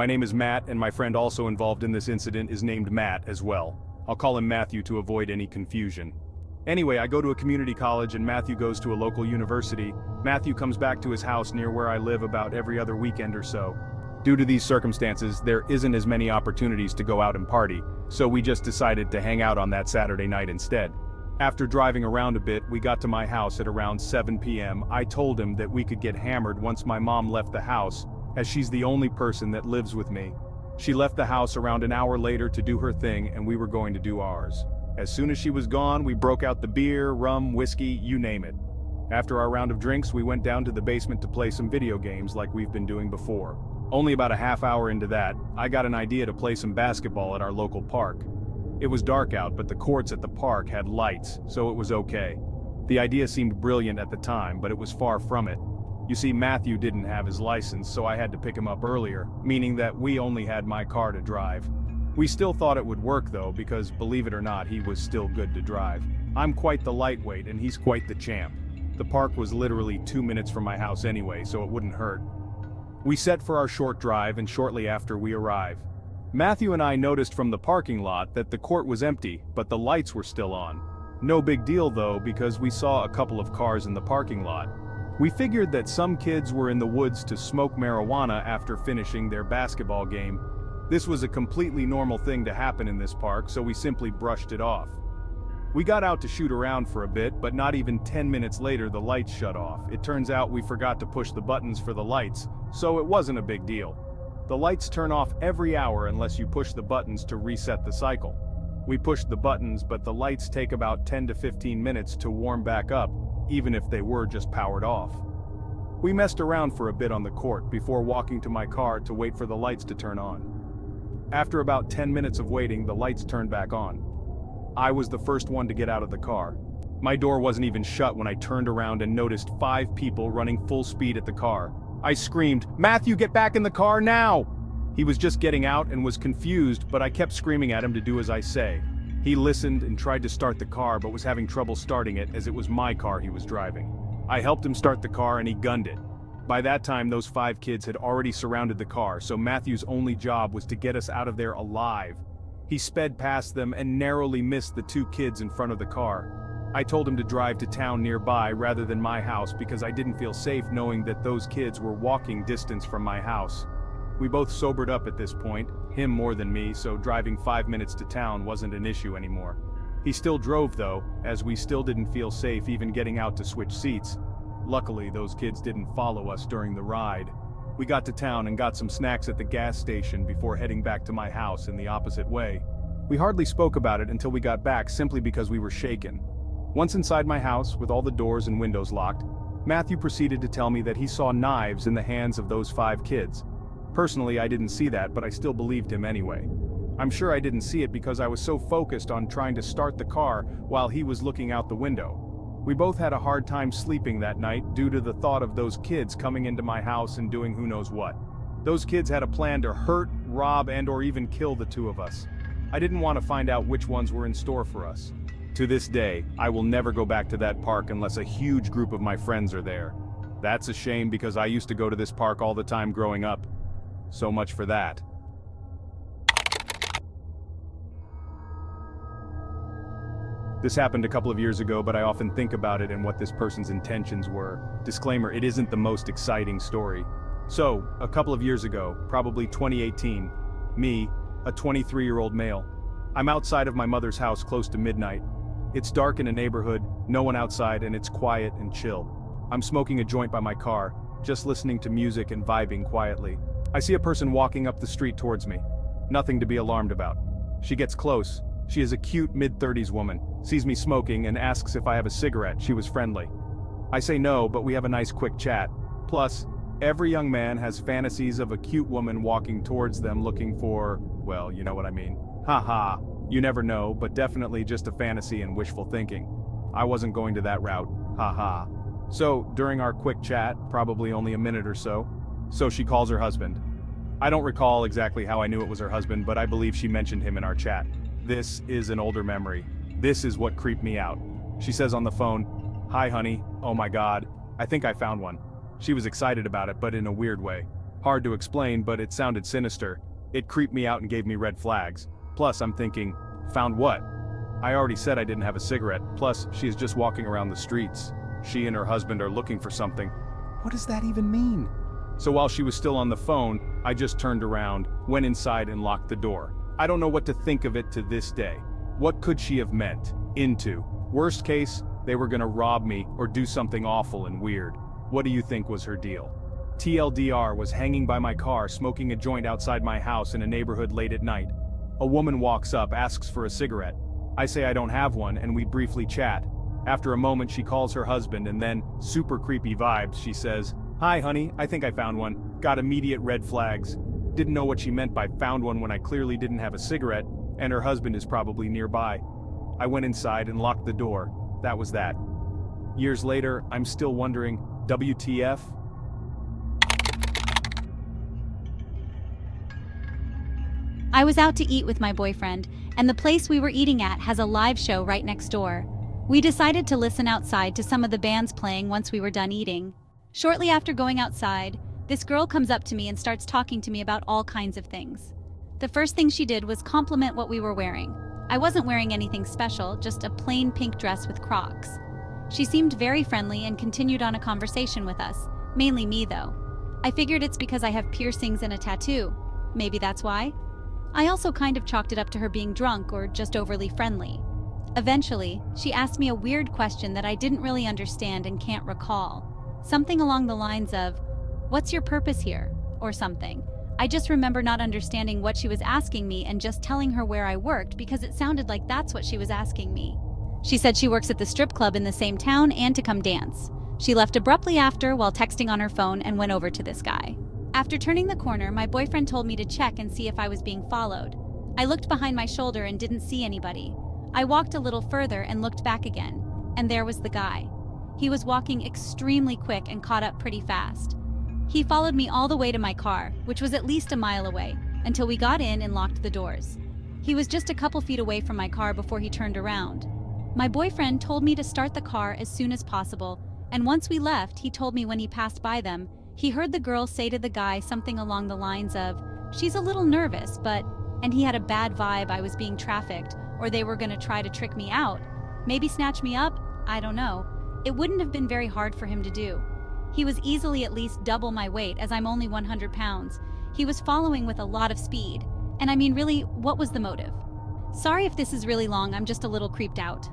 My name is Matt, and my friend also involved in this incident is named Matt as well. I'll call him Matthew to avoid any confusion. Anyway, I go to a community college and Matthew goes to a local university. Matthew comes back to his house near where I live about every other weekend or so. Due to these circumstances, there isn't as many opportunities to go out and party, so we just decided to hang out on that Saturday night instead. After driving around a bit, we got to my house at around 7 p.m. I told him that we could get hammered once my mom left the house, as she's the only person that lives with me. She left the house around an hour later to do her thing, and we were going to do ours. As soon as she was gone, we broke out the beer, rum, whiskey, you name it. After our round of drinks, we went down to the basement to play some video games like we've been doing before. Only about a half hour into that, I got an idea to play some basketball at our local park. It was dark out, but the courts at the park had lights, so it was okay. The idea seemed brilliant at the time, but it was far from it. You see, Matthew didn't have his license, so I had to pick him up earlier, meaning that we only had my car to drive. We still thought it would work though, because believe it or not, he was still good to drive. I'm quite the lightweight and he's quite the champ. The park was literally 2 minutes from my house anyway, so it wouldn't hurt. We set for our short drive, and shortly after we arrive, Matthew and I noticed from the parking lot that the court was empty, but the lights were still on. No big deal though, because we saw a couple of cars in the parking lot. We figured that some kids were in the woods to smoke marijuana after finishing their basketball game. This was a completely normal thing to happen in this park, so we simply brushed it off. We got out to shoot around for a bit, but not even 10 minutes later the lights shut off. It turns out we forgot to push the buttons for the lights, so it wasn't a big deal. The lights turn off every hour unless you push the buttons to reset the cycle. We pushed the buttons, but the lights take about 10 to 15 minutes to warm back up, even if they were just powered off. We messed around for a bit on the court before walking to my car to wait for the lights to turn on. After about 10 minutes of waiting, the lights turned back on. I was the first one to get out of the car. My door wasn't even shut when I turned around and noticed 5 people running full speed at the car. I screamed, "Matthew, get back in the car now!" He was just getting out and was confused, but I kept screaming at him to do as I say. He listened and tried to start the car but was having trouble starting it as it was my car he was driving. I helped him start the car and he gunned it. By that time those 5 kids had already surrounded the car, so Matthew's only job was to get us out of there alive. He sped past them and narrowly missed the 2 kids in front of the car. I told him to drive to town nearby rather than my house because I didn't feel safe knowing that those kids were walking distance from my house. We both sobered up at this point, him more than me, so driving 5 minutes to town wasn't an issue anymore. He still drove though, as we still didn't feel safe even getting out to switch seats. Luckily, those kids didn't follow us during the ride. We got to town and got some snacks at the gas station before heading back to my house in the opposite way. We hardly spoke about it until we got back simply because we were shaken. Once inside my house, with all the doors and windows locked, Matthew proceeded to tell me that he saw knives in the hands of those 5 kids. Personally, I didn't see that, but I still believed him anyway. I'm sure I didn't see it because I was so focused on trying to start the car while he was looking out the window. We both had a hard time sleeping that night due to the thought of those kids coming into my house and doing who knows what. Those kids had a plan to hurt, rob, and/or even kill the 2 of us. I didn't want to find out which ones were in store for us. To this day, I will never go back to that park unless a huge group of my friends are there. That's a shame because I used to go to this park all the time growing up. So much for that. This happened a couple of years ago, but I often think about it and what this person's intentions were. Disclaimer, it isn't the most exciting story. So, a couple of years ago, probably 2018, me, a 23-year-old male. I'm outside of my mother's house close to midnight. It's dark in a neighborhood, no one outside, and it's quiet and chill. I'm smoking a joint by my car, just listening to music and vibing quietly. I see a person walking up the street towards me. Nothing to be alarmed about. She gets close. She is a cute mid-30s woman, sees me smoking and asks if I have a cigarette. She was friendly. I say no, but we have a nice quick chat. Plus, every young man has fantasies of a cute woman walking towards them looking for, well, you know what I mean. Haha, you never know, but definitely just a fantasy and wishful thinking. I wasn't going to that route, haha. So, during our quick chat, probably only a minute or so she calls her husband. I don't recall exactly how I knew it was her husband, but I believe she mentioned him in our chat. This is an older memory. This is what creeped me out. She says on the phone, "Hi honey, oh my god, I think I found one." She was excited about it, but in a weird way. Hard to explain, but it sounded sinister. It creeped me out and gave me red flags. Plus, I'm thinking, found what? I already said I didn't have a cigarette, plus, she is just walking around the streets. She and her husband are looking for something. What does that even mean? So while she was still on the phone, I just turned around, went inside and locked the door. I don't know what to think of it to this day. What could she have meant? Into. Worst case, they were gonna rob me or do something awful and weird. What do you think was her deal? TLDR was hanging by my car smoking a joint outside my house in a neighborhood late at night. A woman walks up, asks for a cigarette. I say I don't have one and we briefly chat. After a moment she calls her husband and then, super creepy vibes, she says, "Hi honey, I think I found one." Got immediate red flags. Didn't know what she meant by found one when I clearly didn't have a cigarette, and her husband is probably nearby. I went inside and locked the door. That was that. Years later, I'm still wondering, WTF? I was out to eat with my boyfriend, and the place we were eating at has a live show right next door. We decided to listen outside to some of the bands playing once we were done eating. Shortly after going outside, this girl comes up to me and starts talking to me about all kinds of things. The first thing she did was compliment what we were wearing. I wasn't wearing anything special, just a plain pink dress with Crocs. She seemed very friendly and continued on a conversation with us, mainly me though. I figured it's because I have piercings and a tattoo. Maybe that's why? I also kind of chalked it up to her being drunk or just overly friendly. Eventually, she asked me a weird question that I didn't really understand and can't recall. Something along the lines of, "What's your purpose here?" or something. I just remember not understanding what she was asking me and just telling her where I worked because it sounded like that's what she was asking me. She said she works at the strip club in the same town and to come dance. She left abruptly after while texting on her phone and went over to this guy. After turning the corner, my boyfriend told me to check and see if I was being followed. I looked behind my shoulder and didn't see anybody. I walked a little further and looked back again, and there was the guy. He was walking extremely quick and caught up pretty fast. He followed me all the way to my car, which was at least a mile away, until we got in and locked the doors. He was just a couple feet away from my car before he turned around. My boyfriend told me to start the car as soon as possible, and once we left, he told me when he passed by them, he heard the girl say to the guy something along the lines of, "She's a little nervous, but," and he had a bad vibe I was being trafficked, or they were gonna try to trick me out. Maybe snatch me up? I don't know. It wouldn't have been very hard for him to do. He was easily at least double my weight as I'm only 100 pounds. He was following with a lot of speed. And I mean, really, what was the motive? Sorry if this is really long, I'm just a little creeped out.